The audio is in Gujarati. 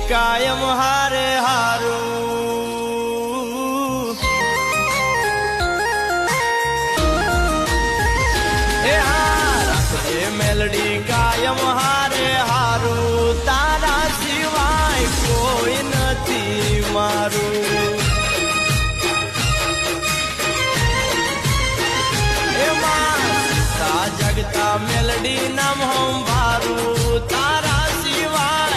કાયમ હારે હારું મેલડી કાયમ હારે હારું તારા સિવાય કોઈ નથી મારું એમાં જગતા મેલડી નામ હમ